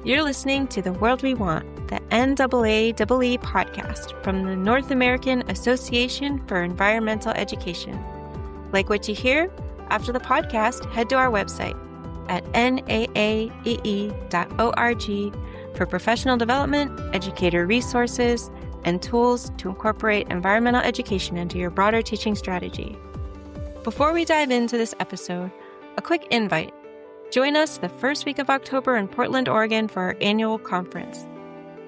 You're listening to The World We Want, the NAAEE podcast from the North American Association for Environmental Education. Like what you hear? After the podcast, head to our website at naaee.org for professional development, educator resources, and tools to incorporate environmental education into your broader teaching strategy. Before we dive into this episode, a quick invite. Join us the first week of October in Portland, Oregon for our annual conference.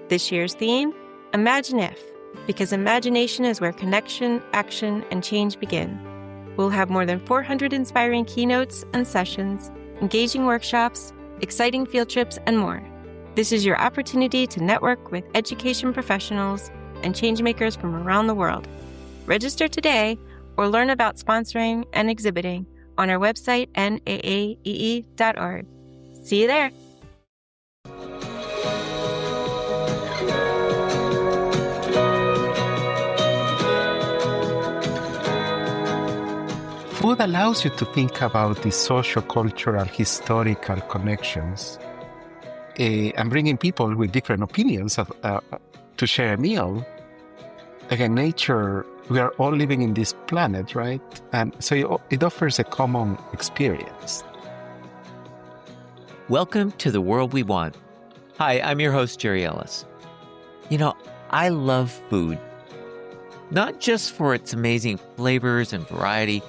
This year's theme, Imagine If, because imagination is where connection, action, and change begin. We'll have more than 400 inspiring keynotes and sessions, engaging workshops, exciting field trips, and more. This is your opportunity to network with education professionals and changemakers from around the world. Register today or learn about sponsoring and exhibiting on our website, naaee.org. See you there. Food allows you to think about the socio-cultural, historical connections and bringing people with different opinions to share a meal. Again, nature, we are all living in this planet, right? And so it offers a common experience. Welcome to The World We Want. Hi, I'm your host, Jerry Ellis. I love food, not just for its amazing flavors and variety,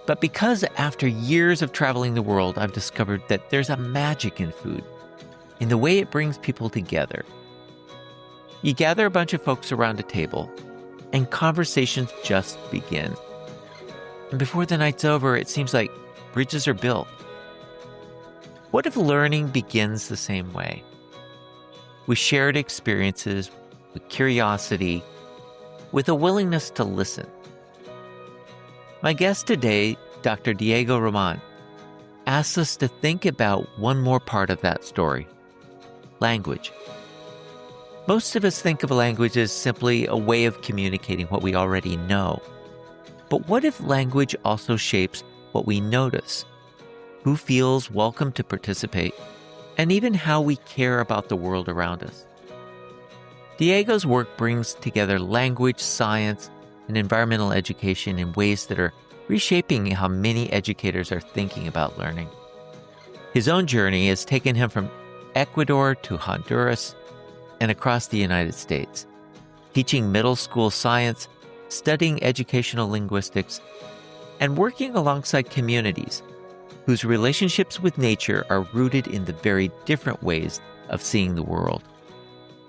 but because after years of traveling the world, I've discovered that there's a magic in food, in the way it brings people together. You gather a bunch of folks around a table, and conversations just begin. And before the night's over, it seems like bridges are built. What if learning begins the same way? With shared experiences, with curiosity, with a willingness to listen. My guest today, Dr. Diego Román, asks us to think about one more part of that story: language. Most of us think of language as simply a way of communicating what we already know. But what if language also shapes what we notice, who feels welcome to participate, and even how we care about the world around us? Diego's work brings together language, science, and environmental education in ways that are reshaping how many educators are thinking about learning. His own journey has taken him from Ecuador to Honduras and across the United States, teaching middle school science, studying educational linguistics, and working alongside communities whose relationships with nature are rooted in the very different ways of seeing the world.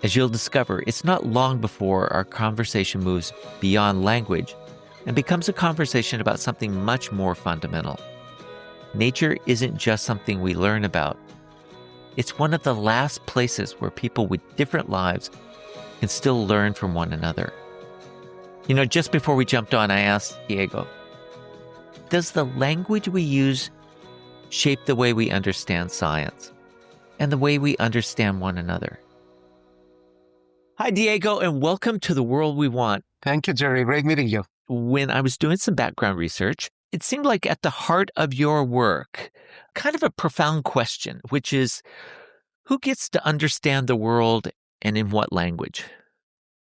As you'll discover, it's not long before our conversation moves beyond language and becomes a conversation about something much more fundamental. Nature isn't just something we learn about. It's one of the last places where people with different lives can still learn from one another. Just before we jumped on, I asked Diego, does the language we use shape the way we understand science and the way we understand one another? Hi, Diego, and welcome to The World We Want. Thank you, Jerry. Great meeting you. When I was doing some background research, it seemed like at the heart of your work, kind of a profound question, which is, who gets to understand the world and in what language?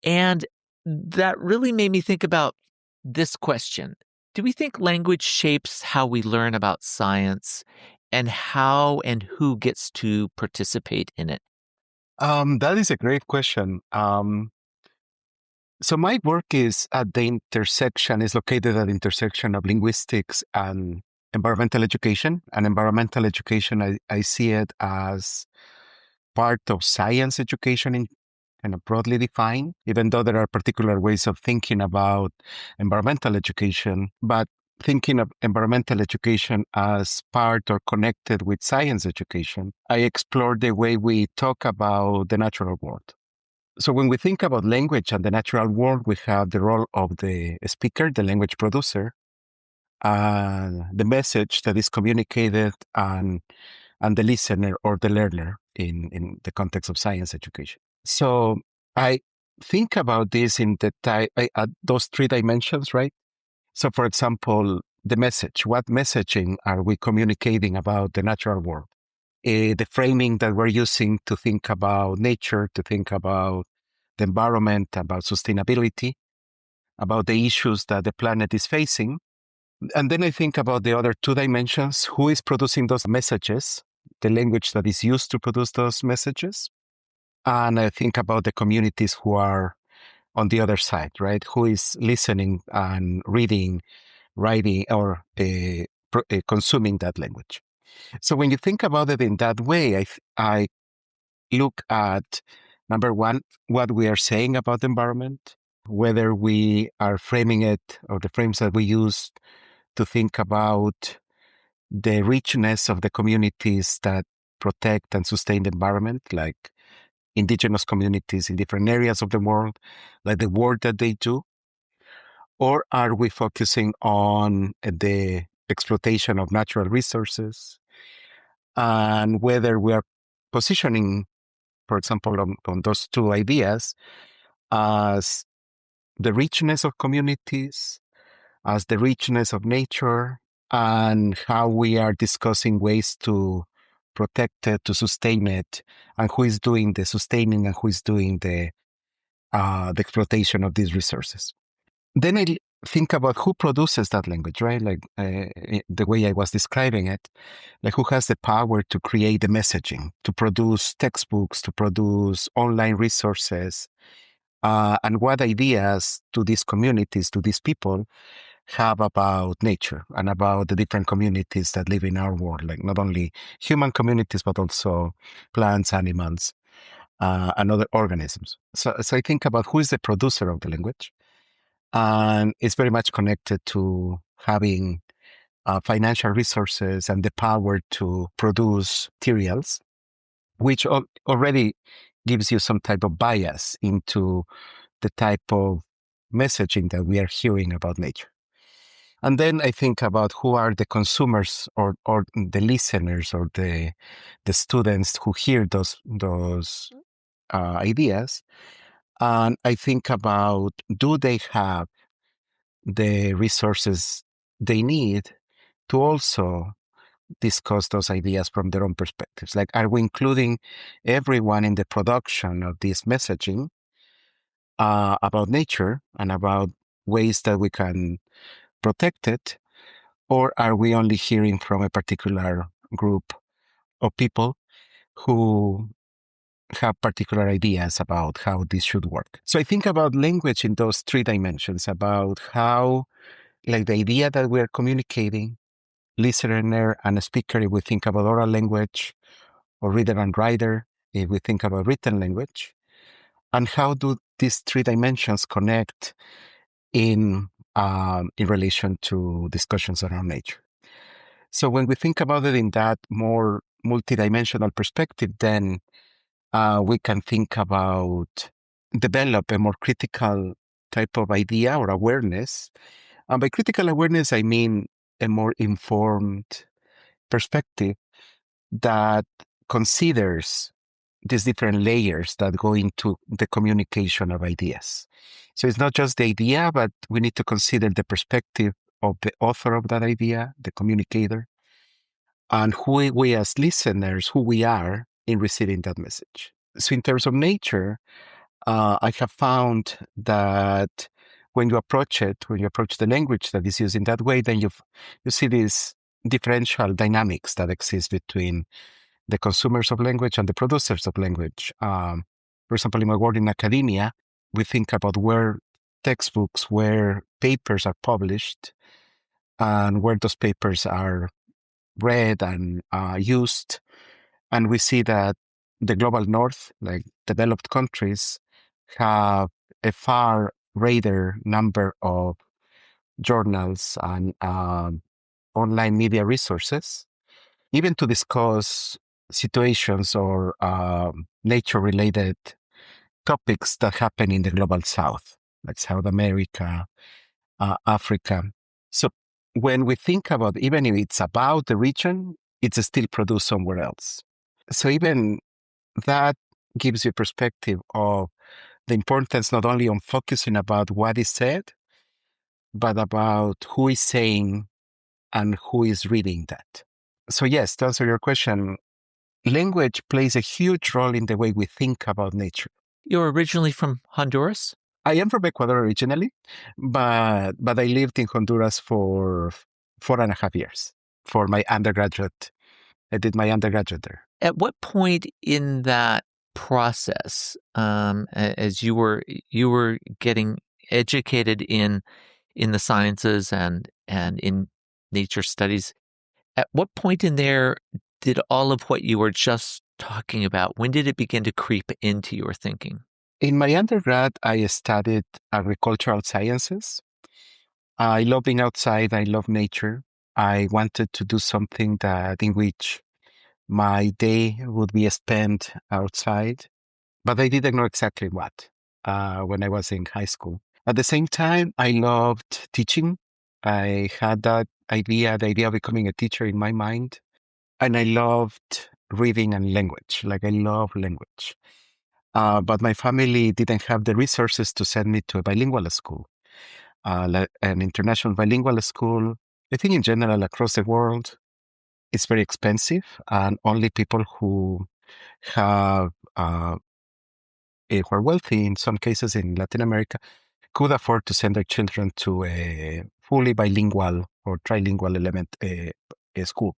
And that really made me think about this question. Do we think language shapes how we learn about science, and how and who gets to participate in it? That is a great question. So my work is located at the intersection of linguistics and environmental education. And environmental education, I see it as part of science education in kind of broadly defined, even though there are particular ways of thinking about environmental education. But thinking of environmental education as part or connected with science education, I explore the way we talk about the natural world. So when we think about language and the natural world, we have the role of the speaker, the language producer, the message that is communicated, and the listener or the learner in the context of science education. So I think about this in those three dimensions, right? So for example, the message, what messaging are we communicating about the natural world? the framing that we're using to think about nature, to think about the environment, about sustainability, about the issues that the planet is facing. And then I think about the other two dimensions. Who is producing those messages, the language that is used to produce those messages? And I think about the communities who are on the other side, right? Who is listening and reading, writing, or consuming that language. So when you think about it in that way, I look at, number one, what we are saying about the environment, whether we are framing it or the frames that we use to think about the richness of the communities that protect and sustain the environment, like indigenous communities in different areas of the world, like the work that they do? Or are we focusing on the exploitation of natural resources, and whether we are positioning, for example, on those two ideas as the richness of communities, as the richness of nature, and how we are discussing ways to protect it, to sustain it, and who is doing the sustaining and who is doing the exploitation of these resources. Then I think about who produces that language, right? Like the way I was describing it, like who has the power to create the messaging, to produce textbooks, to produce online resources, and what ideas do these communities, do these people have about nature and about the different communities that live in our world, like not only human communities, but also plants, animals, and other organisms. So I think about who is the producer of the language. And it's very much connected to having financial resources and the power to produce materials, which already gives you some type of bias into the type of messaging that we are hearing about nature. And then I think about who are the consumers or the listeners or the students who hear those ideas. And I think about, do they have the resources they need to also discuss those ideas from their own perspectives? Like, are we including everyone in the production of this messaging about nature and about ways that we can protect it? Or are we only hearing from a particular group of people who have particular ideas about how this should work? So I think about language in those three dimensions, about how, like, the idea that we're communicating, listener and a speaker, if we think about oral language, or reader and writer, if we think about written language, and how do these three dimensions connect in relation to discussions around nature? So when we think about it in that more multidimensional perspective, then we can think about develop a more critical type of idea or awareness. And by critical awareness, I mean a more informed perspective that considers these different layers that go into the communication of ideas. So it's not just the idea, but we need to consider the perspective of the author of that idea, the communicator, and who we as listeners, who we are in receiving that message. So in terms of nature, I have found that when you approach the language that is used in that way, then you see these differential dynamics that exist between the consumers of language and the producers of language. For example, in my work in academia, we think about where textbooks, where papers are published, and where those papers are read and used. And we see that the global north, like developed countries, have a far greater number of journals and online media resources, even to discuss situations or nature-related topics that happen in the global south, like South America, Africa. So when we think about, even if it's about the region, it's still produced somewhere else. So even that gives you perspective of the importance not only on focusing about what is said, but about who is saying and who is reading that. So yes, to answer your question, language plays a huge role in the way we think about nature. You're originally from Honduras? I am from Ecuador originally, but I lived in Honduras for 4.5 years for my undergraduate. I did my undergraduate there. At what point in that process, as you were getting educated in the sciences and in nature studies, at what point in there did all of what you were just talking about, when did it begin to creep into your thinking? In my undergrad, I studied agricultural sciences. I love being outside. I love nature. I wanted to do something that in which my day would be spent outside, but I didn't know exactly what when I was in high school. At the same time, I loved teaching. I had that idea, the idea of becoming a teacher in my mind. And I loved reading and language. Like I love language. But my family didn't have the resources to send me to a bilingual school, an international bilingual school. I think in general across the world, it's very expensive, and only people who have who are wealthy, in some cases in Latin America, could afford to send their children to a fully bilingual or trilingual a school.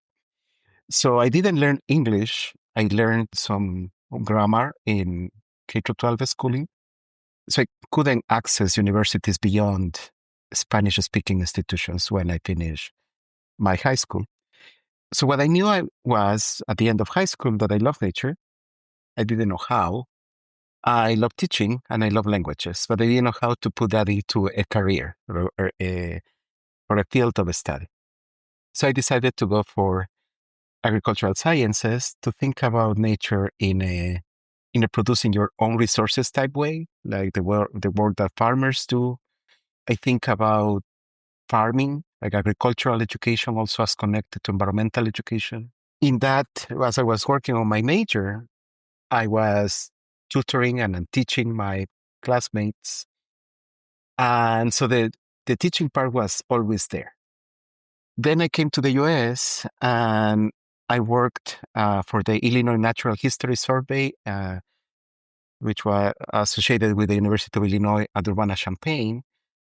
So I didn't learn English. I learned some grammar in K-12 schooling. So I couldn't access universities beyond Spanish-speaking institutions when I finished my high school. So what I knew I was at the end of high school that I love nature. I didn't know how. I love teaching and I love languages, but I didn't know how to put that into a career or a field of study. So I decided to go for agricultural sciences to think about nature in a producing your own resources type way, like the work that farmers do. I think about farming, like agricultural education, also as connected to environmental education. In that, as I was working on my major, I was tutoring and teaching my classmates. And so the teaching part was always there. Then I came to the US and I worked for the Illinois Natural History Survey, which was associated with the University of Illinois at Urbana-Champaign,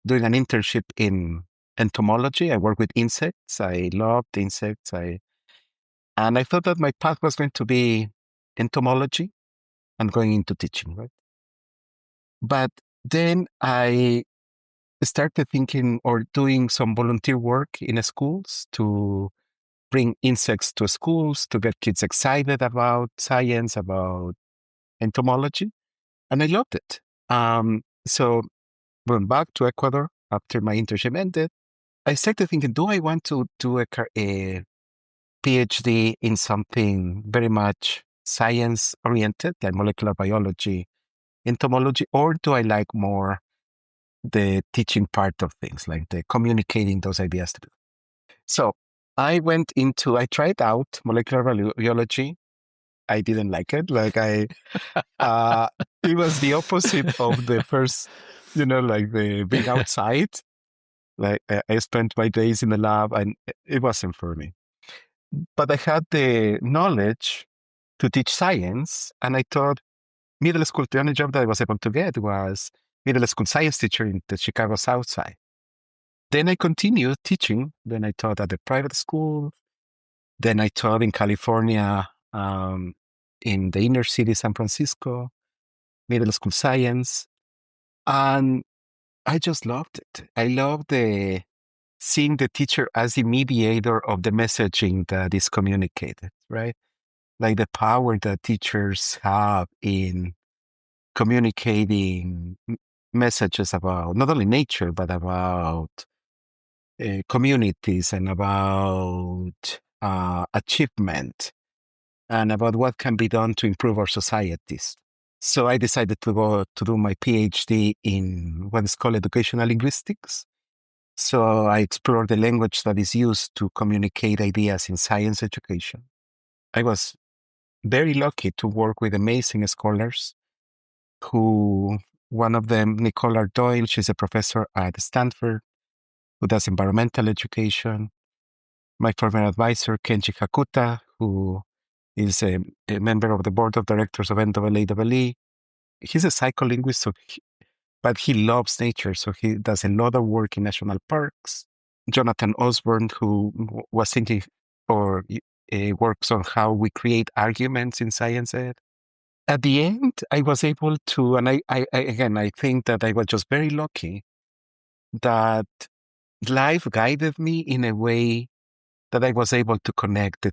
doing an internship in entomology. I work with insects. I loved insects. And I thought that my path was going to be entomology and going into teaching, right? But then I started thinking or doing some volunteer work in schools to bring insects to schools, to get kids excited about science, about entomology. And I loved it. So went back to Ecuador after my internship ended. I started thinking, do I want to do a PhD in something very much science oriented, like molecular biology, entomology, or do I like more the teaching part of things, like the communicating those ideas to people? So I tried out molecular biology. I didn't like it. It was the opposite of the first, like the being outside. Like I spent my days in the lab and it wasn't for me. But I had the knowledge to teach science. And I thought middle school, the only job that I was able to get was middle school science teacher in the Chicago South Side. Then I continued teaching. Then I taught at the private school. Then I taught in California, in the inner city, San Francisco, middle school science. And I just loved it. I loved seeing the teacher as the mediator of the messaging that is communicated, right? Like the power that teachers have in communicating messages about not only nature, but about communities and about achievement and about what can be done to improve our societies. So I decided to go to do my PhD in what is called educational linguistics. So I explored the language that is used to communicate ideas in science education. I was very lucky to work with amazing scholars one of them, Nicole Doyle, she's a professor at Stanford who does environmental education. My former advisor, Kenji Hakuta, who He's a member of the board of directors of NAAA. He's a psycholinguist, but he loves nature, so he does a lot of work in national parks. Jonathan Osborne, who was thinking or works on how we create arguments in science ed. At the end, I was able to, and I think that I was just very lucky that life guided me in a way that I was able to connect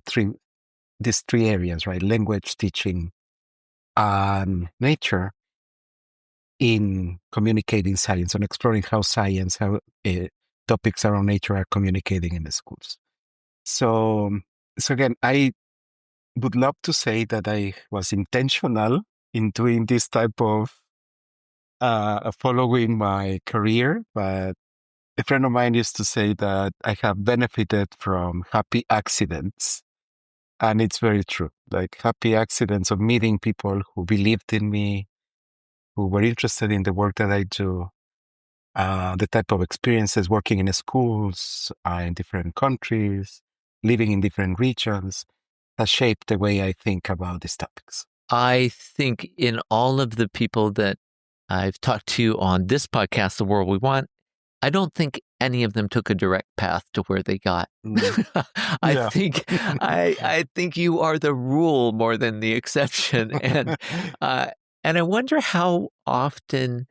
these three areas, right? Language, teaching, and nature in communicating science and exploring how topics around nature are communicating in the schools. So again, I would love to say that I was intentional in doing this type of following my career, but a friend of mine used to say that I have benefited from happy accidents. And it's very true, like happy accidents of meeting people who believed in me, who were interested in the work that I do, the type of experiences working in schools, in different countries, living in different regions, has shaped the way I think about these topics. I think in all of the people that I've talked to on this podcast, The World We Want, I don't think any of them took a direct path to where they got. I think you are the rule more than the exception. And I wonder how often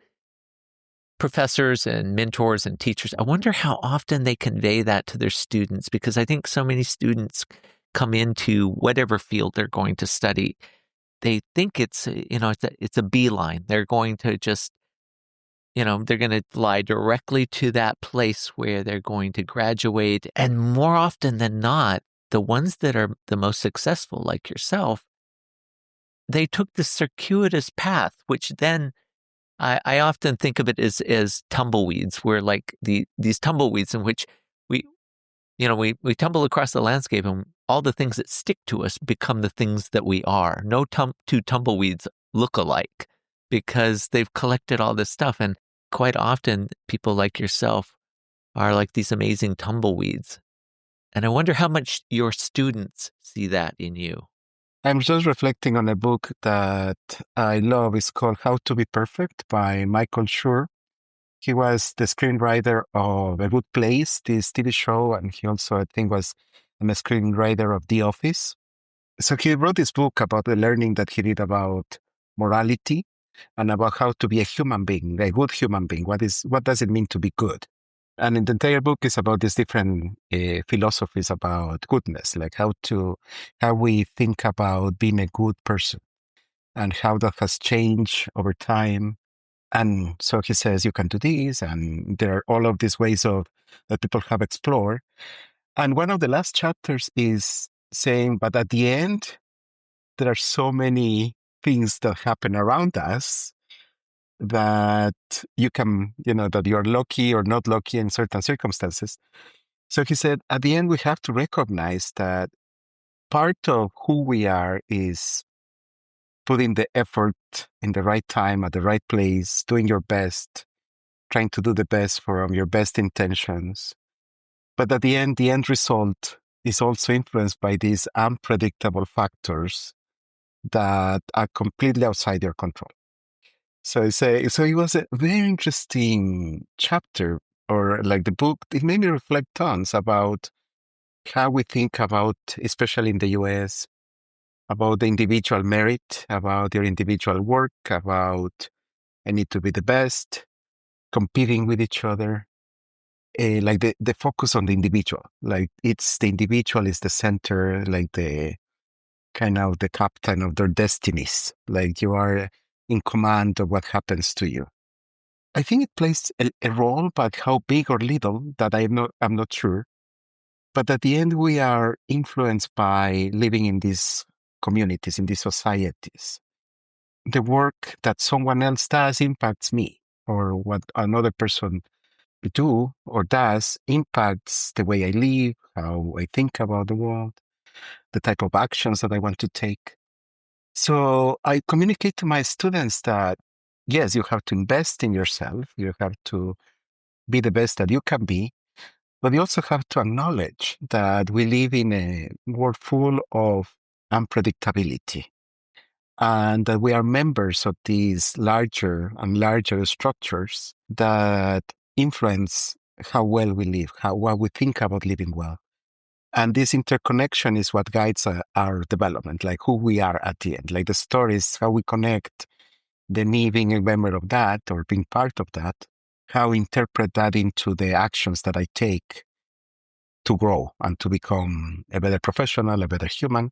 professors and mentors and teachers, I wonder how often they convey that to their students, because I think so many students come into whatever field they're going to study. They think it's a beeline. They're going to just, they're going to fly directly to that place where they're going to graduate. And more often than not, the ones that are the most successful, like yourself, they took the circuitous path, which then I often think of it as tumbleweeds, where like these tumbleweeds in which we tumble across the landscape, and all the things that stick to us become the things that we are. No two tumbleweeds look alike because they've collected all this stuff. And quite often people like yourself are like these amazing tumbleweeds. And I wonder how much your students see that in you. I'm just reflecting on a book that I love. It's called How to Be Perfect by Michael Schur. He was the screenwriter of A Good Place, this TV show, and he also, I think, was a screenwriter of The Office. So he wrote this book about the learning that he did about morality and about how to be a human being, a good human being. What does it mean to be good? And the entire book is about these different philosophies about goodness, like how we think about being a good person and how that has changed over time. And so he says, you can do this, and there are all of these ways that people have explored. And one of the last chapters is saying, but at the end, there are so many things that happen around us that you can, that you're lucky or not lucky in certain circumstances. So he said, at the end, we have to recognize that part of who we are is putting the effort in the right time, at the right place, doing your best, trying to do the best from your best intentions. But at the end result is also influenced by these unpredictable factors that are completely outside your control. So it was a very interesting chapter, or like the book. It made me reflect tons about how we think about, especially in the US, about the individual merit, about your individual work, about I need to be the best, competing with each other. Like the focus on the individual, like it's the individual is the center, like the kind of the captain of their destinies, like you are in command of what happens to you. I think it plays a role, but how big or little, that I'm not sure. But at the end, we are influenced by living in these communities, in these societies. The work that someone else does impacts me, or what another person do or does impacts the way I live, how I think about the world, the type of actions that I want to take. So I communicate to my students that, yes, you have to invest in yourself. You have to be the best that you can be. But you also have to acknowledge that we live in a world full of unpredictability, and that we are members of these larger and larger structures that influence how well we live, what we think about living well. And this interconnection is what guides our development, like who we are at the end. Like the stories, how we connect, the me being a member of that or being part of that, how we interpret that into the actions that I take to grow and to become a better professional, a better human.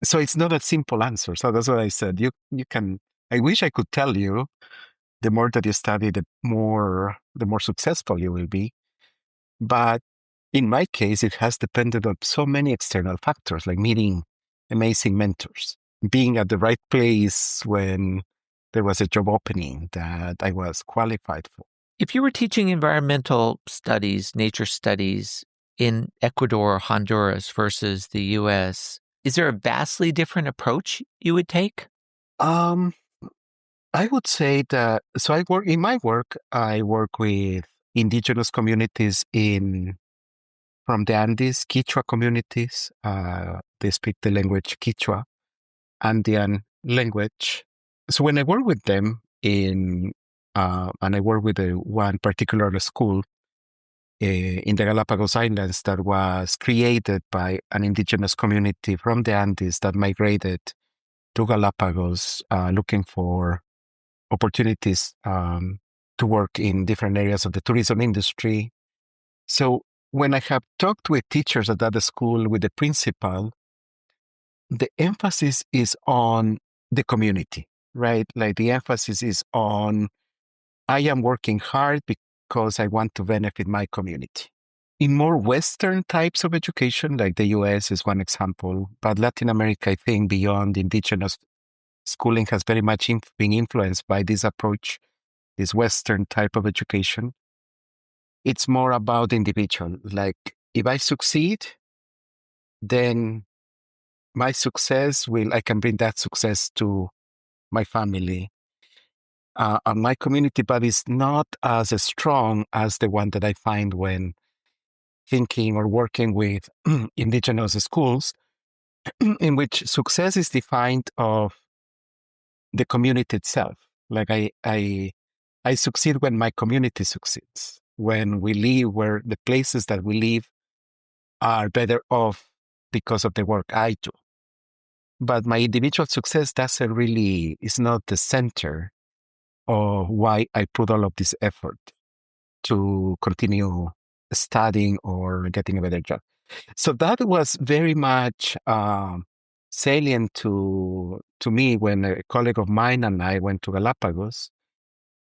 So it's not a simple answer. So that's what I said. You can. I wish I could tell you. The more that you study, the more successful you will be. But in my case, it has depended on so many external factors, like meeting amazing mentors, being at the right place when there was a job opening that I was qualified for. If you were teaching environmental studies, nature studies in Ecuador or Honduras versus the US, is there a vastly different approach you would take? I would say that, so I work with indigenous communities from the Andes, Quechua communities. They speak the language Quechua, Andean language. So when I work with them and I work with one particular school in the Galapagos Islands that was created by an indigenous community from the Andes that migrated to Galapagos looking for opportunities to work in different areas of the tourism industry. So when I have talked with teachers at that school, with the principal, the emphasis is on the community, right? Like the emphasis is on, I am working hard because I want to benefit my community. In more Western types of education, like the US is one example, but Latin America, I think, beyond indigenous schooling has very much been influenced by this approach, this Western type of education. It's more about the individual. Like if I succeed, then my success I can bring that success to my family and my community, but it's not as strong as the one that I find when thinking or working with indigenous schools, in which success is defined of the community itself. Like I succeed when my community succeeds, when we live, where the places that we live are better off because of the work I do. But my individual success is not the center of why I put all of this effort to continue studying or getting a better job. So that was very much salient to me when a colleague of mine and I went to Galapagos,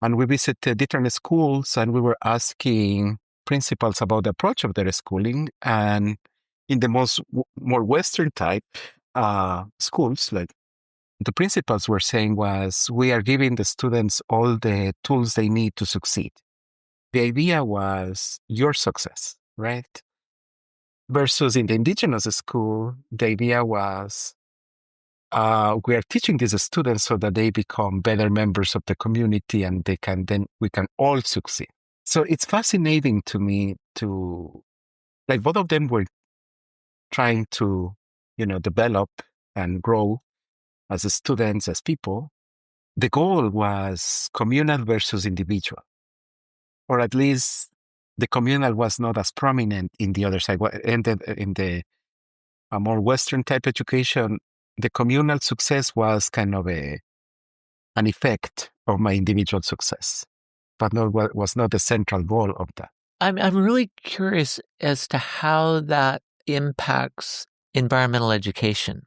and we visited different schools, and we were asking principals about the approach of their schooling. And in the more Western type schools, like the principals were saying was, we are giving the students all the tools they need to succeed. The idea was your success, right? Versus in the indigenous school, the idea was, we are teaching these students so that they become better members of the community and we can all succeed. So it's fascinating to me like both of them were trying to, develop and grow as students, as people. The goal was communal versus individual, or at least the communal was not as prominent in the other side. In the a more Western type education, the communal success was kind of an effect of my individual success, but was not the central goal of that. I'm really curious as to how that impacts environmental education,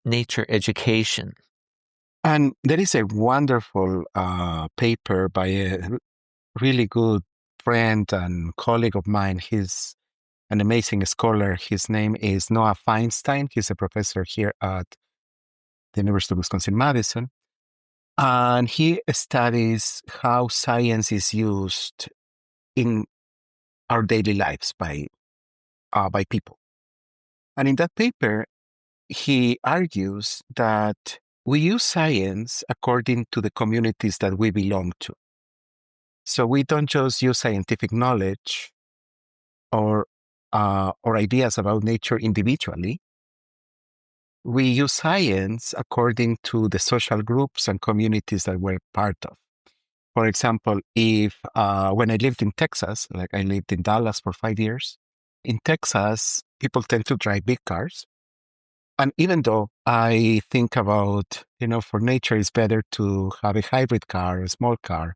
nature education. And there is a wonderful paper by a really good friend and colleague of mine. He's an amazing scholar. His name is Noah Feinstein. He's a professor here at the University of Wisconsin-Madison. And he studies how science is used in our daily lives by people. And in that paper, he argues that we use science according to the communities that we belong to. So we don't just use scientific knowledge or ideas about nature individually. we use science according to the social groups and communities that we're part of. For example, if when I lived in Texas, like I lived in Dallas for 5 years, in Texas, people tend to drive big cars. And even though I think about, for nature, it's better to have a hybrid car, a small car,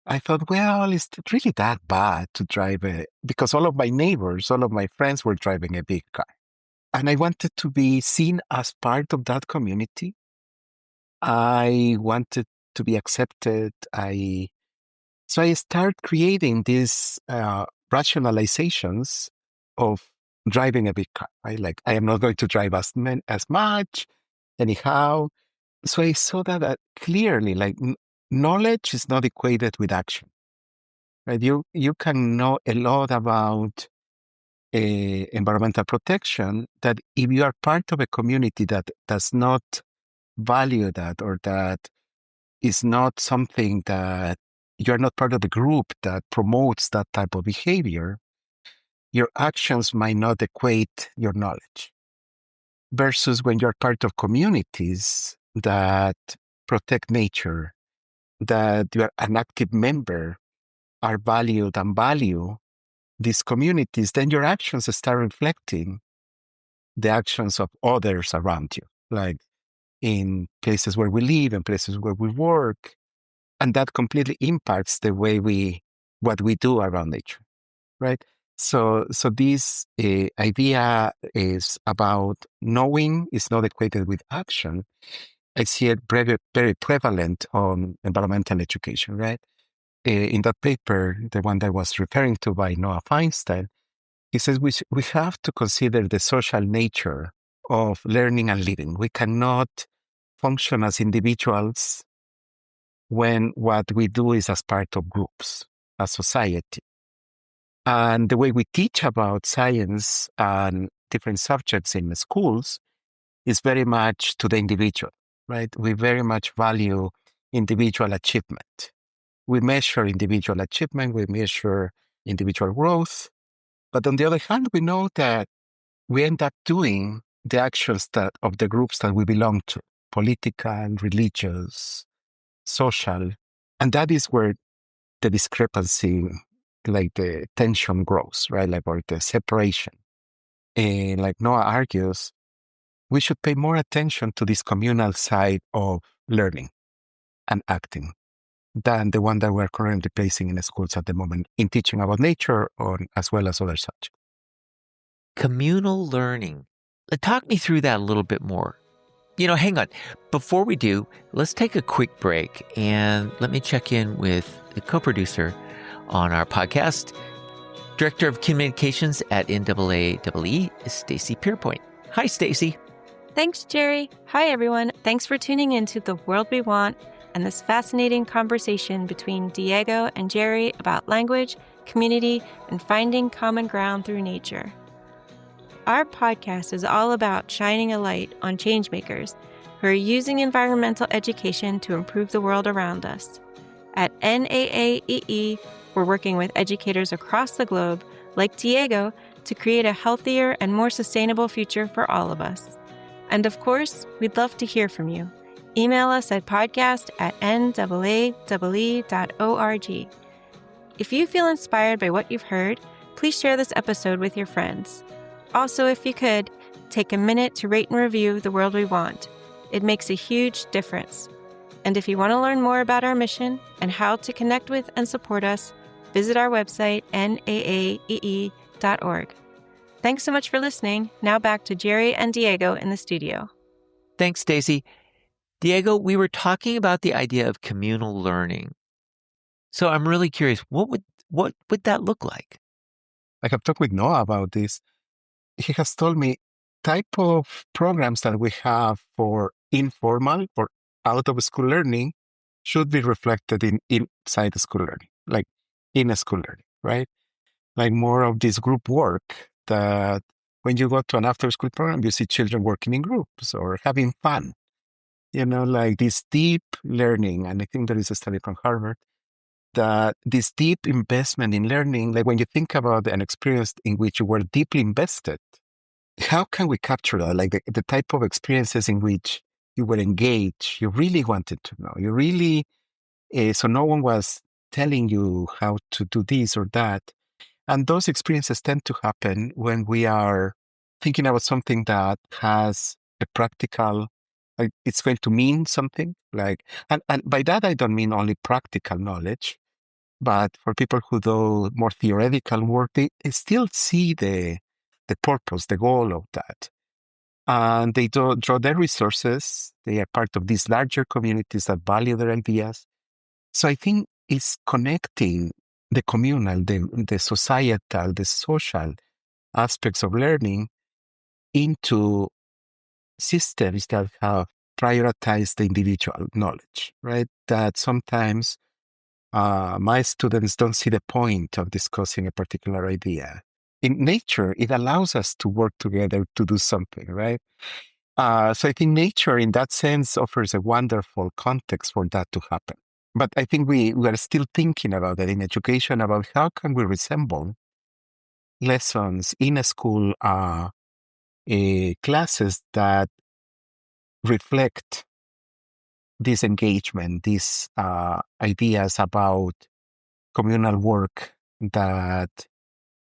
I thought, well, is it really that bad to drive because all of my neighbors, all of my friends were driving a big car. And I wanted to be seen as part of that community. I wanted to be accepted. So I start creating these rationalizations of driving a big car. Right? Like I am not going to drive as much, anyhow. So I saw that clearly. Like knowledge is not equated with action. Right? You can know a lot about environmental protection. That if you are part of a community that does not value that, or that is not something that you're not part of the group that promotes that type of behavior, your actions might not equate your knowledge. Versus when you're part of communities that protect nature, that you're an active member, are valued and value these communities, then your actions start reflecting the actions of others around you, like in places where we live and places where we work. And that completely impacts the way what we do around nature, right? So this idea is about knowing is not equated with action. I see it very, very prevalent on environmental education, right? In that paper, the one that was referring to by Noah Feinstein, he says we have to consider the social nature of learning and living. We cannot function as individuals when what we do is as part of groups, a society. And the way we teach about science and different subjects in the schools is very much to the individual, right? We very much value individual achievement. We measure individual achievement, we measure individual growth. But on the other hand, we know that we end up doing the actions of the groups that we belong to, political, religious, social. And that is where the discrepancy, like the tension grows, right? Like, or the separation. And like Noah argues, we should pay more attention to this communal side of learning and acting than the one that we're currently placing in the schools at the moment in teaching about nature or as well as other subjects. Communal learning. Talk me through that a little bit more. Hang on. Before we do, let's take a quick break and let me check in with the co-producer on our podcast, Director of Communications at NAAEE, Stacy Pierpoint. Hi, Stacy. Thanks, Jerry. Hi, everyone. Thanks for tuning into The World We Want and this fascinating conversation between Diego and Jerry about language, community, and finding common ground through nature. Our podcast is all about shining a light on changemakers who are using environmental education to improve the world around us. At NAAEE, we're working with educators across the globe, like Diego, to create a healthier and more sustainable future for all of us. And of course, we'd love to hear from you. Email us at podcast@naae.org. If you feel inspired by what you've heard, please share this episode with your friends. Also, if you could, take a minute to rate and review The World We Want. It makes a huge difference. And if you want to learn more about our mission and how to connect with and support us, visit our website, naaee.org. Thanks so much for listening. Now back to Jerry and Diego in the studio. Thanks, Stacy. Diego, we were talking about the idea of communal learning. So I'm really curious, what would that look like? I have talked with Noah about this. He has told me type of programs that we have for informal or out of school learning should be reflected inside the school learning, like in a school learning, right? Like more of this group work that when you go to an after school program, you see children working in groups or having fun, like this deep learning. And I think there is a study from Harvard that this deep investment in learning, like when you think about an experience in which you were deeply invested, how can we capture that? Like the type of experiences in which you were engaged, you really wanted to know, you really, so no one was telling you how to do this or that. And those experiences tend to happen when we are thinking about something that has a practical, like it's going to mean something. Like, and by that, I don't mean only practical knowledge, but for people who do more theoretical work, they still see the purpose, the goal of that. And they do draw their resources. They are part of these larger communities that value their ideas. So I think it's connecting the communal, the societal, the social aspects of learning into systems that have prioritized the individual knowledge, right? That sometimes my students don't see the point of discussing a particular idea. In nature, it allows us to work together to do something, right? So I think nature, in that sense, offers a wonderful context for that to happen. But I think we are still thinking about that in education, about how can we resemble lessons in a school, classes that reflect this engagement, these ideas about communal work that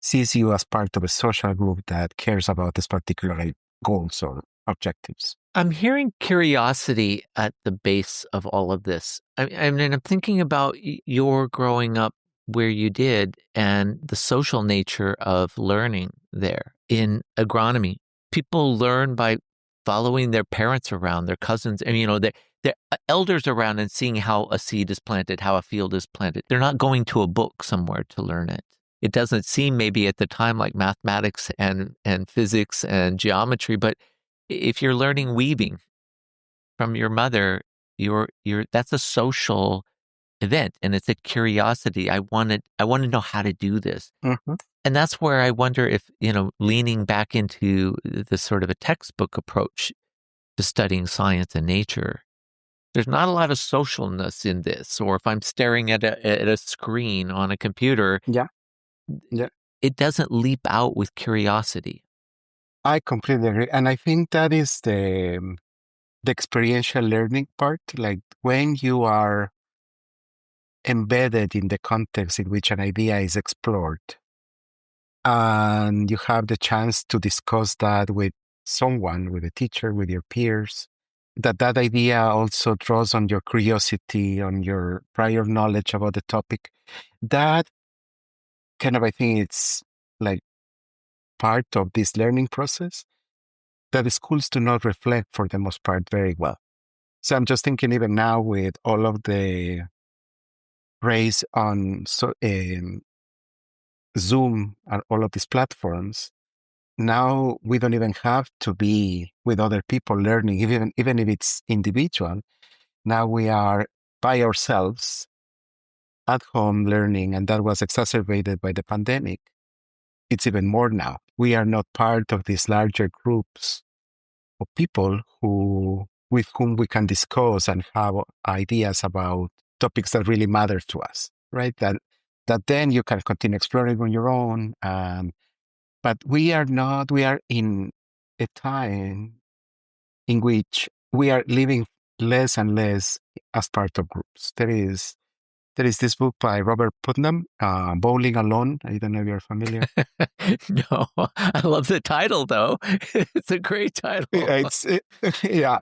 sees you as part of a social group that cares about this particular goals or objectives. I'm hearing curiosity at the base of all of this. I mean, I'm thinking about your growing up where you did and the social nature of learning there in agronomy. People learn by following their parents around, their cousins, and their elders around and seeing how a seed is planted, how a field is planted. They're not going to a book somewhere to learn it. It doesn't seem maybe at the time like mathematics and physics and geometry, but if you're learning weaving from your mother, you're that's a social event and it's a curiosity. I want to know how to do this. Mm-hmm. And that's where I wonder if, leaning back into the sort of a textbook approach to studying science and nature, there's not a lot of socialness in this. Or if I'm staring at a screen on a computer, Yeah. It doesn't leap out with curiosity. I completely agree. And I think that is the experiential learning part. Like when you are embedded in the context in which an idea is explored, and you have the chance to discuss that with someone, with a teacher, with your peers, that idea also draws on your curiosity, on your prior knowledge about the topic. That kind of, I think it's like part of this learning process that the schools do not reflect for the most part very well. So I'm just thinking even now with all of the race on Zoom and all of these platforms, now we don't even have to be with other people learning, even if it's individual. Now we are by ourselves at home learning, and that was exacerbated by the pandemic. It's even more now. We are not part of these larger groups of people with whom we can discuss and have ideas about topics that really matter to us, right? That then you can continue exploring on your own. But we are not, we are in a time in which we are living less and less as part of groups. There is this book by Robert Putnam, Bowling Alone. I don't know if you're familiar. No, I love the title though. It's a great title. Yeah,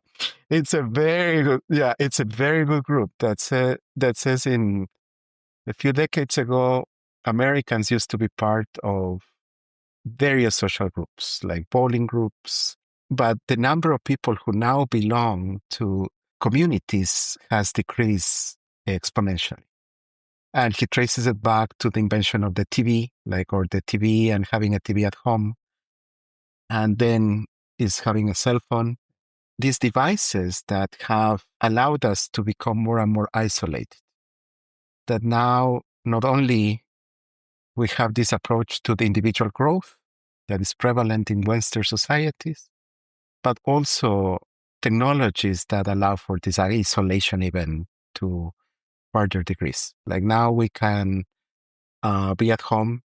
it's a very good. Yeah, it's a very good group that says in a few decades ago, Americans used to be part of various social groups, like bowling groups, but the number of people who now belong to communities has decreased exponentially. And he traces it back to the invention of the TV, or the TV and having a TV at home, and then is having a cell phone. These devices that have allowed us to become more and more isolated. That now not only we have this approach to the individual growth that is prevalent in Western societies, but also technologies that allow for this isolation even to further degrees. Like now we can be at home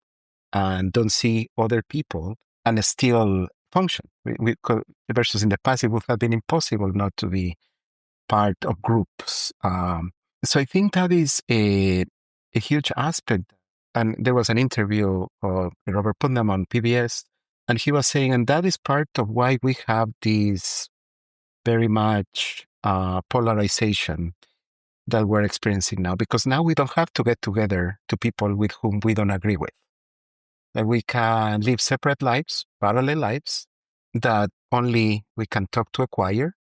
and don't see other people and still function. Versus in the past, it would have been impossible not to be part of groups. So I think that is a huge aspect. And there was an interview of Robert Putnam on PBS, and he was saying, and that is part of why we have this very much polarization that we're experiencing now, because now we don't have to get together to people with whom we don't agree with. That we can live separate lives, parallel lives, that only we can talk to a choir,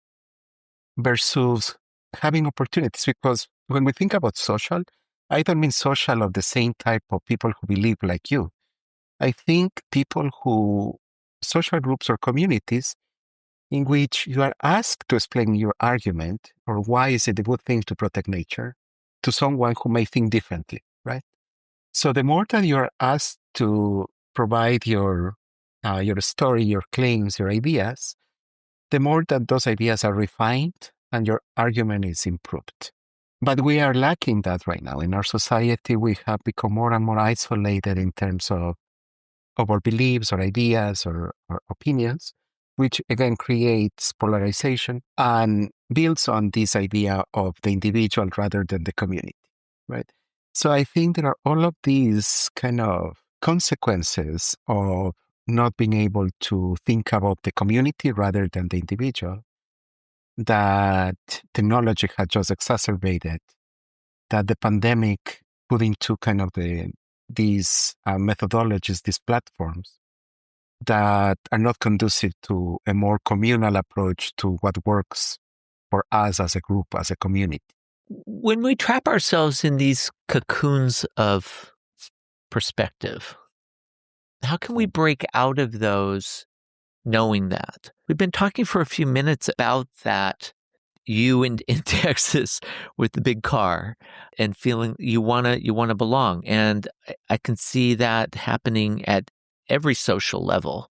versus having opportunities. Because when we think about social, I don't mean social of the same type of people who believe like you. I think social groups or communities in which you are asked to explain your argument or why is it a good thing to protect nature to someone who may think differently, right? So the more that you're asked to provide your story, your claims, your ideas, the more that those ideas are refined and your argument is improved. But we are lacking that right now. In our society, we have become more and more isolated in terms of our beliefs or ideas or opinions, which again creates polarization and builds on this idea of the individual rather than the community, right? So I think there are all of these kind of consequences of not being able to think about the community rather than the individual that technology had just exacerbated, that the pandemic put into kind of these methodologies, these platforms that are not conducive to a more communal approach to what works for us as a group, as a community. When we trap ourselves in these cocoons of perspective, how can we break out of those knowing that? We've been talking for a few minutes about that. You in Texas with the big car and feeling you wanna belong. And I can see that happening at every social level.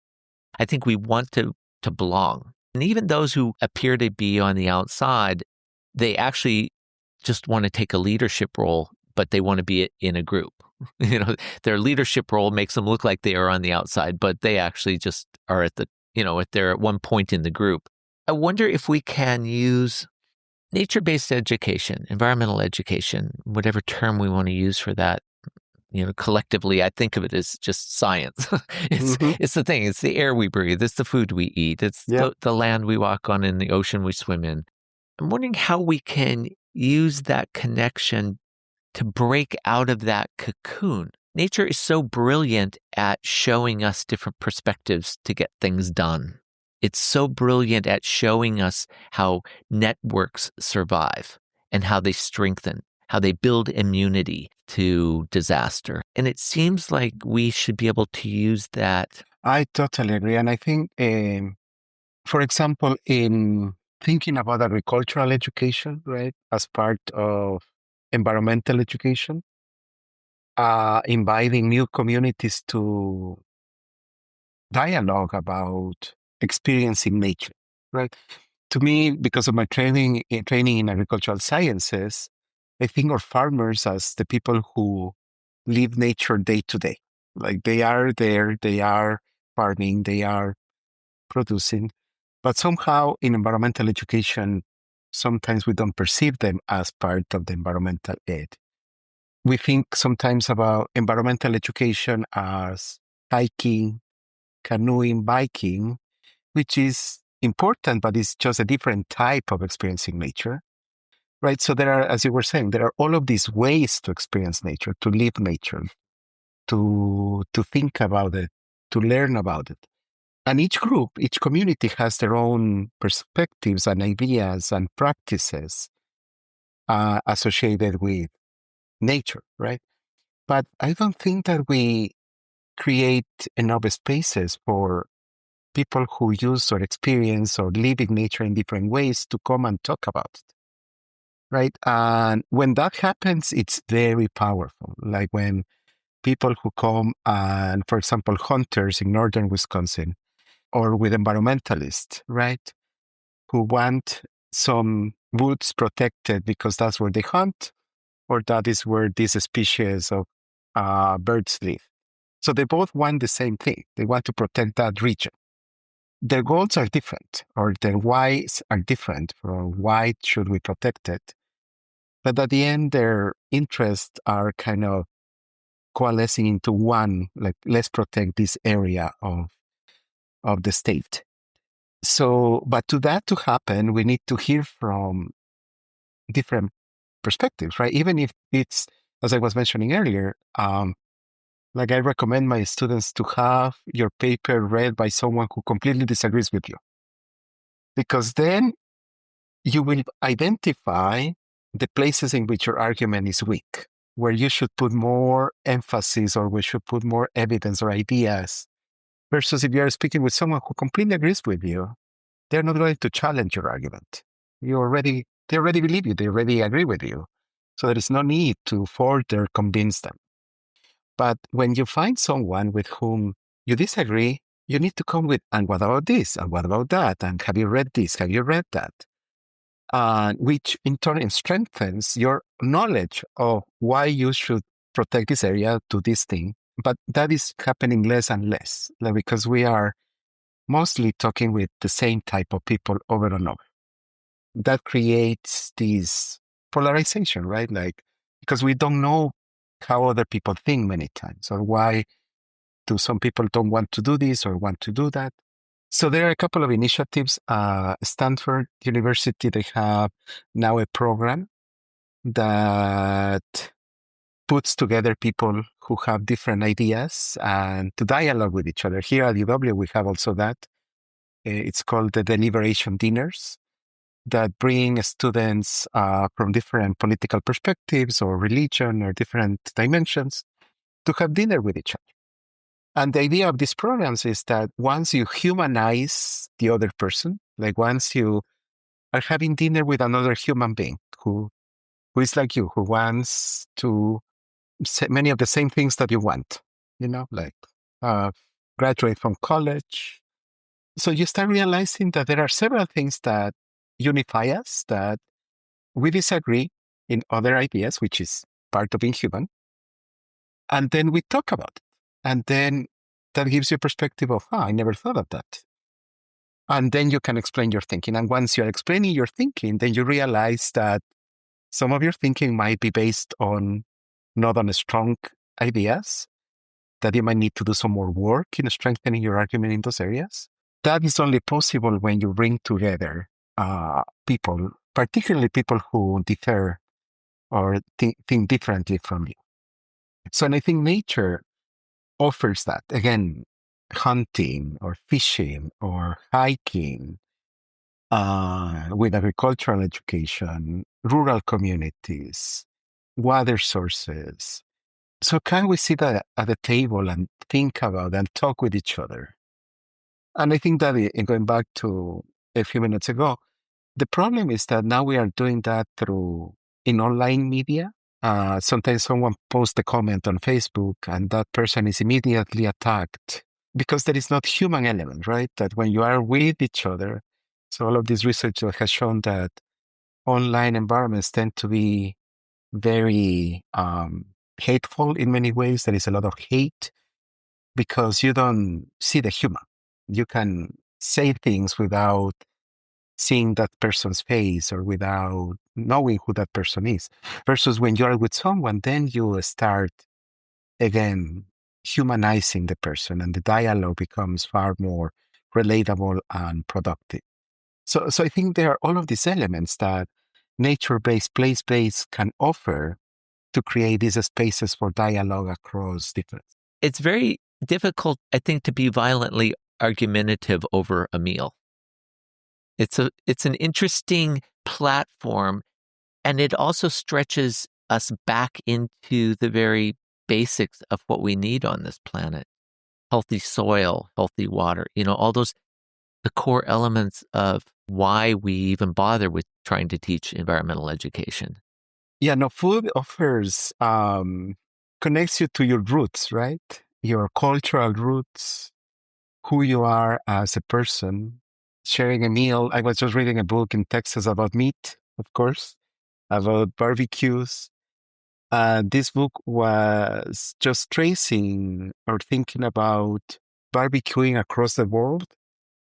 I think we want to belong. And even those who appear to be on the outside, they actually just want to take a leadership role, but they want to be in a group. Their leadership role makes them look like they are on the outside, but they actually just are at they're at one point in the group. I wonder if we can use nature-based education, environmental education, whatever term we want to use for that. Collectively, I think of it as just science. It's the thing. It's the air we breathe. It's the food we eat. It's the land we walk on and the ocean we swim in. I'm wondering how we can use that connection to break out of that cocoon. Nature is so brilliant at showing us different perspectives to get things done. It's so brilliant at showing us how networks survive and how they strengthen, how they build immunity to disaster. And it seems like we should be able to use that. I totally agree. And I think, for example, in thinking about agricultural education, right, as part of environmental education, inviting new communities to dialogue about experiencing nature, right? To me, because of my training in agricultural sciences, I think of farmers as the people who live nature day to day. Like they are there, they are farming, they are producing. But somehow in environmental education, sometimes we don't perceive them as part of the environmental ed. We think sometimes about environmental education as hiking, canoeing, biking, which is important, but it's just a different type of experiencing nature, right? So there are, as you were saying, there are all of these ways to experience nature, to live nature, to think about it, to learn about it. And each group, each community has their own perspectives and ideas and practices associated with nature, right? But I don't think that we create enough spaces for people who use or experience or live in nature in different ways to come and talk about it, right? And when that happens, it's very powerful. Like when people who come and, for example, hunters in northern Wisconsin, or with environmentalists, right, who want some woods protected because that's where they hunt, or that is where this species of birds live. So they both want the same thing. They want to protect that region. their goals are different, or their whys are different for why should we protect it. But at the end, their interests are kind of coalescing into one, like, let's protect this area of the state. So, but to that to happen, we need to hear from different perspectives, right? Even if it's, as I was mentioning earlier, like I recommend my students to have your paper read by someone who completely disagrees with you, because then you will identify the places in which your argument is weak, where you should put more emphasis or we should put more evidence or ideas. Versus if you are speaking with someone who completely agrees with you, they're not going to challenge your argument. They already believe you, they already agree with you. So there is no need to further convince them. But when you find someone with whom you disagree, you need to come with, and what about this? And what about that? And have you read this? Have you read that? Which in turn strengthens your knowledge of why you should protect this area to this thing. But that is happening less and less, like, because we are mostly talking with the same type of people over and over. That creates this polarization, right? Like, because we don't know how other people think many times, or why do some people don't want to do this or want to do that. So there are a couple of initiatives. Stanford University, they have now a program that puts together people who have different ideas and to dialogue with each other. Here at UW, we have also that. It's called the Deliberation Dinners, that bring students from different political perspectives or religion or different dimensions to have dinner with each other. And the idea of these programs is that once you humanize the other person, like once you are having dinner with another human being who is like you, who wants to say many of the same things that you want, like graduate from college. So you start realizing that there are several things that unify us, that we disagree in other ideas, which is part of being human. And then we talk about it. And then that gives you a perspective of, I never thought of that. And then you can explain your thinking. And once you're explaining your thinking, then you realize that some of your thinking might be based on not on strong ideas, that you might need to do some more work in strengthening your argument in those areas. That is only possible when you bring together people, particularly people who differ or think differently from you. So, and I think nature offers that. Again, hunting or fishing or hiking, with agricultural education, rural communities, water sources. So can we sit at the table and think about and talk with each other? And I think that, going back to a few minutes ago, the problem is that now we are doing that in online media. Sometimes someone posts a comment on Facebook and that person is immediately attacked because there is not human element, right? That when you are with each other, so all of this research has shown that online environments tend to be very hateful in many ways. There is a lot of hate because you don't see the human. You can say things without seeing that person's face or without knowing who that person is. Versus when you're with someone, then you start, again, humanizing the person and the dialogue becomes far more relatable and productive. So I think there are all of these elements that nature-based, place-based can offer to create these spaces for dialogue across different. It's very difficult, I think, to be violently argumentative over a meal. It's an interesting platform, and it also stretches us back into the very basics of what we need on this planet. Healthy soil, healthy water, all those, the core elements of why we even bother with trying to teach environmental education. Yeah, no, food offers, connects you to your roots, right? Your cultural roots, who you are as a person, sharing a meal. I was just reading a book in Texas about meat, of course, about barbecues. This book was just tracing or thinking about barbecuing across the world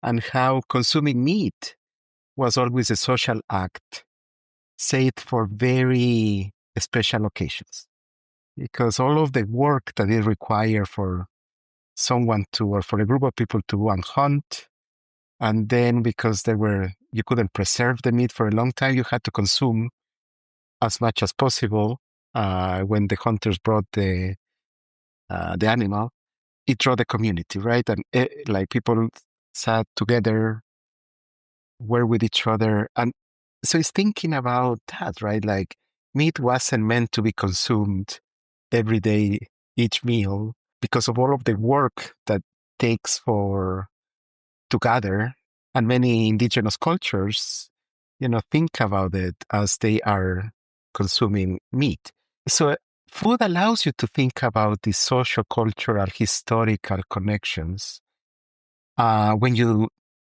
and how consuming meat was always a social act, saved for very special occasions. Because all of the work that is required for someone to, or for a group of people to go and hunt, and then because you couldn't preserve the meat for a long time, you had to consume as much as possible. When the hunters brought the animal, it drew the community, right? And like people sat together, were with each other. And so it's thinking about that, right? Like meat wasn't meant to be consumed every day, each meal, because of all of the work that takes to gather. And many indigenous cultures, think about it as they are consuming meat. So food allows you to think about the social, cultural, historical connections. When you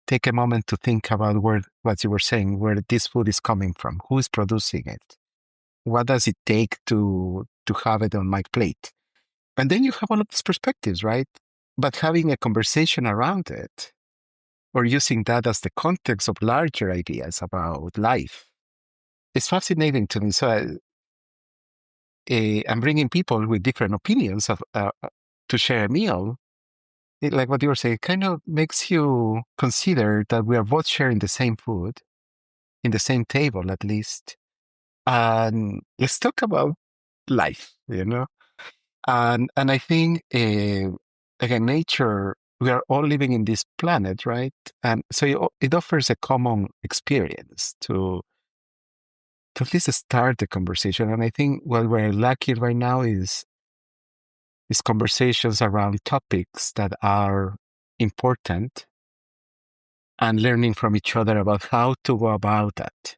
take a moment to think about what you were saying, where this food is coming from, who is producing it, what does it take to have it on my plate, and then you have all of these perspectives, right? But having a conversation around it, or using that as the context of larger ideas about life, is fascinating to me. So I'm bringing people with different opinions to share a meal. Like what you were saying, kind of makes you consider that we are both sharing the same food, in the same table at least. And let's talk about life, And I think, again, nature, we are all living in this planet, right? And so it offers a common experience to at least start the conversation. And I think what we're lacking right now is conversations around topics that are important, and learning from each other about how to go about that.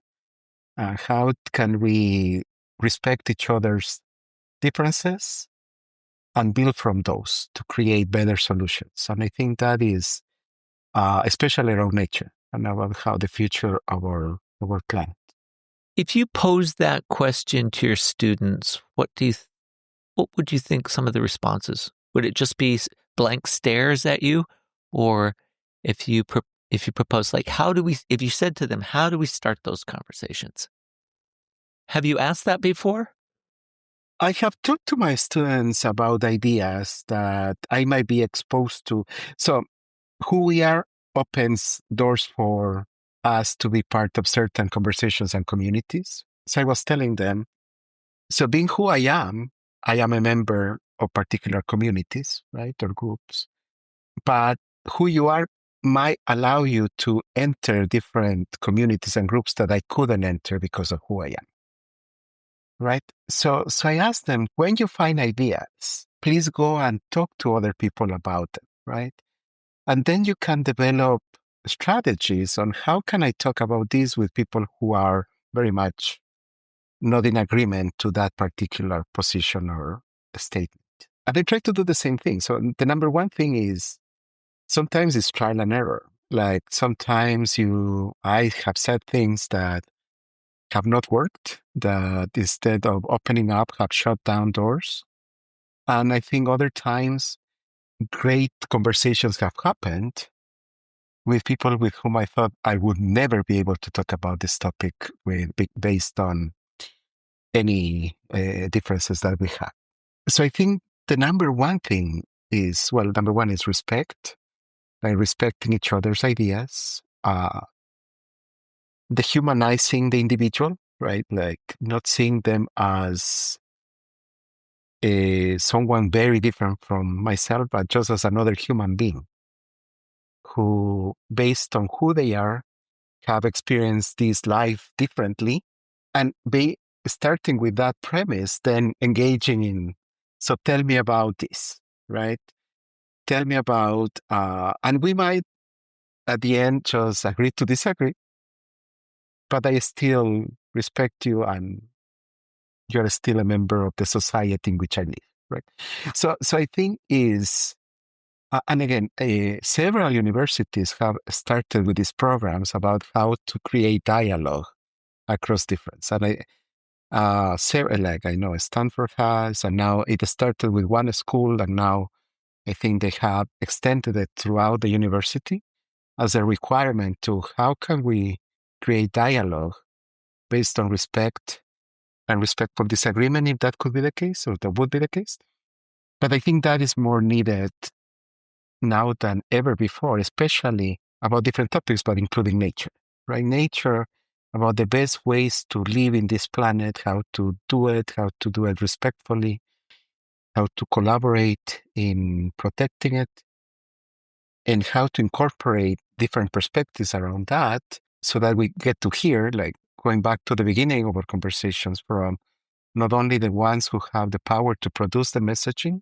How can we respect each other's differences and build from those to create better solutions? And I think that is especially around nature and about how the future of our planet. If you pose that question to your students, what would you think some of the responses? Would it just be blank stares at you? Or if you propose, like, if you said to them, how do we start those conversations? Have you asked that before? I have talked to my students about ideas that I might be exposed to. So who we are opens doors for us to be part of certain conversations and communities. So I was telling them, so being who I am a member of particular communities, right, or groups. But who you are might allow you to enter different communities and groups that I couldn't enter because of who I am. Right? So I asked them, when you find ideas, please go and talk to other people about them, right? And then you can develop strategies on how can I talk about this with people who are very much not in agreement to that particular position or statement. And I try to do the same thing. So the number one thing is sometimes it's trial and error. Like sometimes I have said things that have not worked, that instead of opening up have shut down doors. And I think other times great conversations have happened with people with whom I thought I would never be able to talk about this topic based on any differences that we have. So I think the number one thing is, number one is respect, like respecting each other's ideas, dehumanizing the individual, right? Like not seeing them as someone very different from myself, but just as another human being who, based on who they are, have experienced this life differently, and be starting with that premise, then engaging in, so tell me about this, right? Tell me about, and we might at the end just agree to disagree, but I still respect you and you're still a member of the society in which I live, right? So I think and again, several universities have started with these programs about how to create dialogue across difference. And I know Stanford has, and now it started with one school, and now I think they have extended it throughout the university. as a requirement to how can we create dialogue based on respect and respectful disagreement, if that could be the case, or that would be the case. But I think that is more needed now than ever before, especially about different topics, but including nature, right? Nature, about the best ways to live in this planet, how to do it respectfully, how to collaborate in protecting it, and how to incorporate different perspectives around that so that we get to hear, like going back to the beginning of our conversations, from not only the ones who have the power to produce the messaging,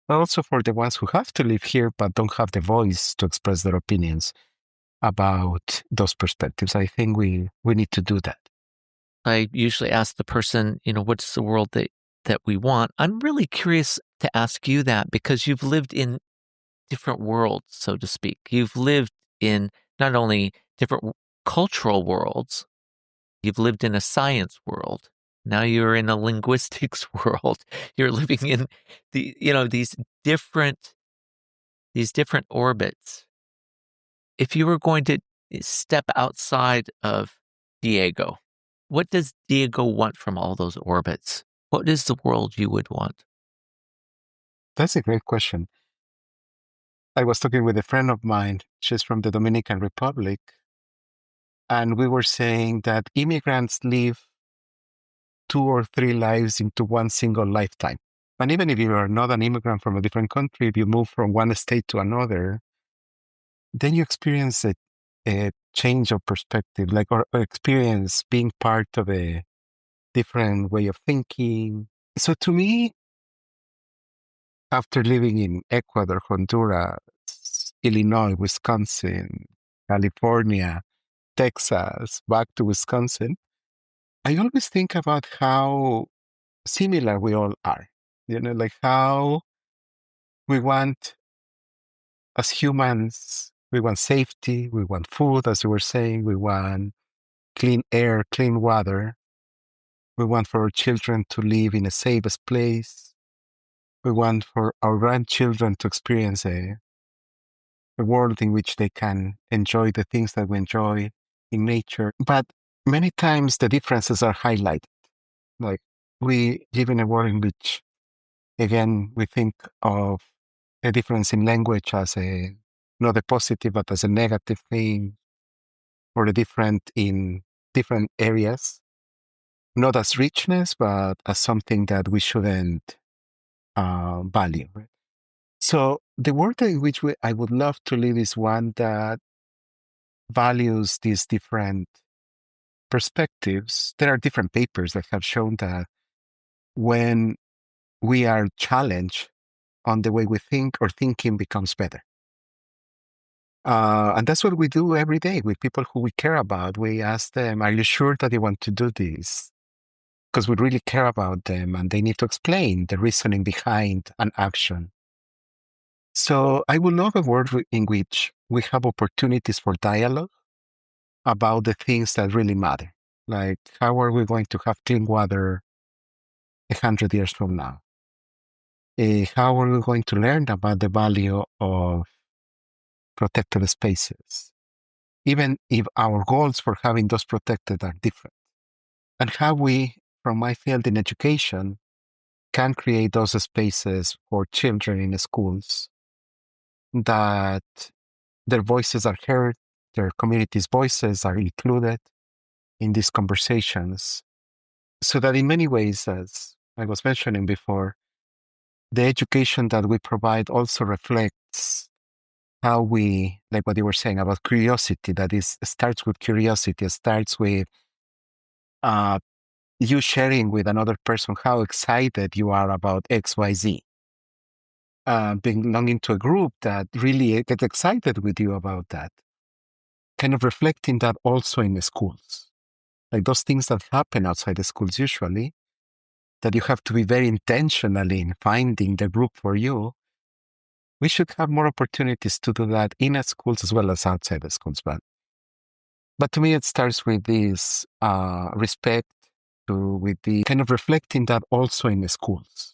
but also for the ones who have to live here but don't have the voice to express their opinions about those perspectives. I think we need to do that. I usually ask the person, what's the world that we want? I'm really curious to ask you that because you've lived in different worlds, so to speak. You've lived in not only different cultural worlds, you've lived in a science world. Now you're in a linguistics world. You're living in these different orbits. If you were going to step outside of Diego, what does Diego want from all those orbits? What is the world you would want? That's a great question. I was talking with a friend of mine. She's from the Dominican Republic. And we were saying that immigrants live 2 or 3 lives into one single lifetime. And even if you are not an immigrant from a different country, if you move from one state to another, then you experience a change of perspective, like or experience being part of a different way of thinking. So to me, after living in Ecuador, Honduras, Illinois, Wisconsin, California, Texas, back to Wisconsin, I always think about how similar we all are. Like how we want, as humans, we want safety, we want food, as you were saying, we want clean air, clean water. We want for our children to live in a safest place. We want for our grandchildren to experience a world in which they can enjoy the things that we enjoy in nature. But many times the differences are highlighted. Like we live in a world in which, again, we think of a difference in language as not a positive, but as a negative thing, or a different in different areas, not as richness, but as something that we shouldn't value. Right? So the world in which I would love to live is one that values these different perspectives. There are different papers that have shown that when we are challenged on the way we think, or thinking becomes better. And that's what we do every day with people who we care about. We ask them, are you sure that you want to do this? Because we really care about them and they need to explain the reasoning behind an action. So I would love a world in which we have opportunities for dialogue about the things that really matter. Like, how are we going to have clean water 100 years from now? How are we going to learn about the value of protected spaces, even if our goals for having those protected are different? And how we, from my field in education, can create those spaces for children in schools that their voices are heard, their community's voices are included in these conversations, so that in many ways, as I was mentioning before, the education that we provide also reflects how we, like what you were saying about curiosity, that is starts with curiosity, it starts with you sharing with another person how excited you are about XYZ. Belonging to a group that really gets excited with you about that. Kind of reflecting that also in the schools. Like those things that happen outside the schools usually, that you have to be very intentional in finding the group for you. We should have more opportunities to do that in the schools as well as outside the schools. But to me, it starts with this respect, with the kind of reflecting that also in the schools.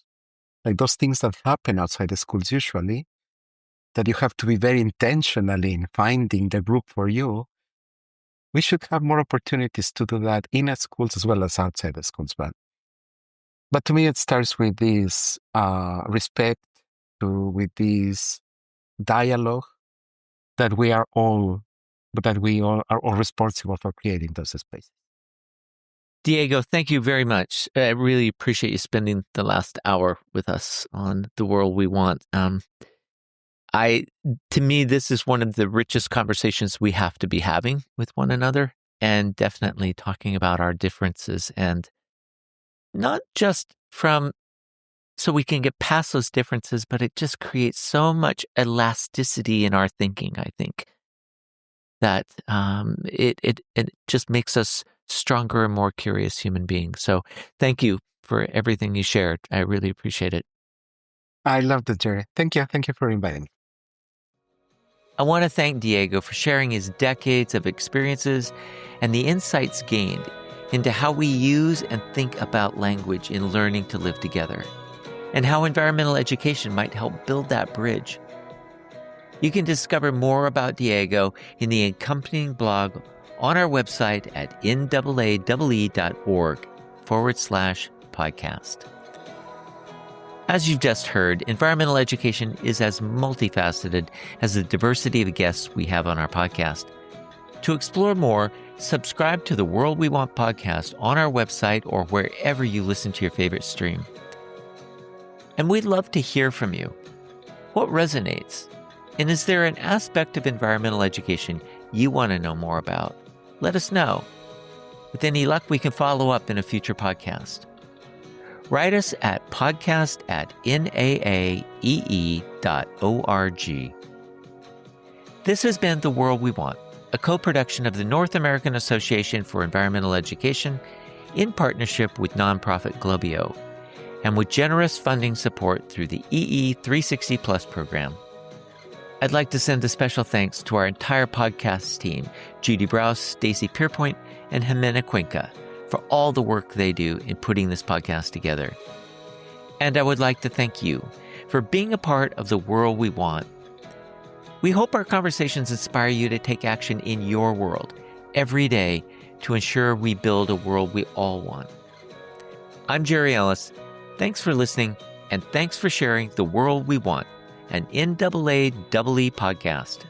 Like those things that happen outside the schools usually, that you have to be very intentional in finding the group for you, we should have more opportunities to do that in our schools as well as outside the schools. But to me, it starts with this respect, with this dialogue that we are all responsible for creating those spaces. Diego, thank you very much. I really appreciate you spending the last hour with us on The World We Want. To me, this is one of the richest conversations we have to be having with one another, and definitely talking about our differences, and not just so we can get past those differences, but it just creates so much elasticity in our thinking, I think, that it just makes us stronger and more curious human beings. So thank you for everything you shared. I really appreciate it. I love the journey. Thank you. Thank you for inviting me. I want to thank Diego for sharing his decades of experiences and the insights gained into how we use and think about language in learning to live together, and how environmental education might help build that bridge. You can discover more about Diego in the accompanying blog on our website at naae.org/podcast. As you've just heard, environmental education is as multifaceted as the diversity of guests we have on our podcast. To explore more, subscribe to the World We Want podcast on our website or wherever you listen to your favorite stream. And we'd love to hear from you. What resonates? And is there an aspect of environmental education you want to know more about? Let us know. With any luck, we can follow up in a future podcast. Write us at podcast@naaee.org. This has been The World We Want, a co-production of the North American Association for Environmental Education in partnership with nonprofit Globio, and with generous funding support through the EE 360 Plus program. I'd like to send a special thanks to our entire podcast team, Judy Browse, Stacy Pierpoint, and Jimena Cuenca, for all the work they do in putting this podcast together. And I would like to thank you for being a part of The World We Want. We hope our conversations inspire you to take action in your world every day to ensure we build a world we all want. I'm Jerry Ellis. Thanks for listening, and thanks for sharing The World We Want, an NAAE podcast.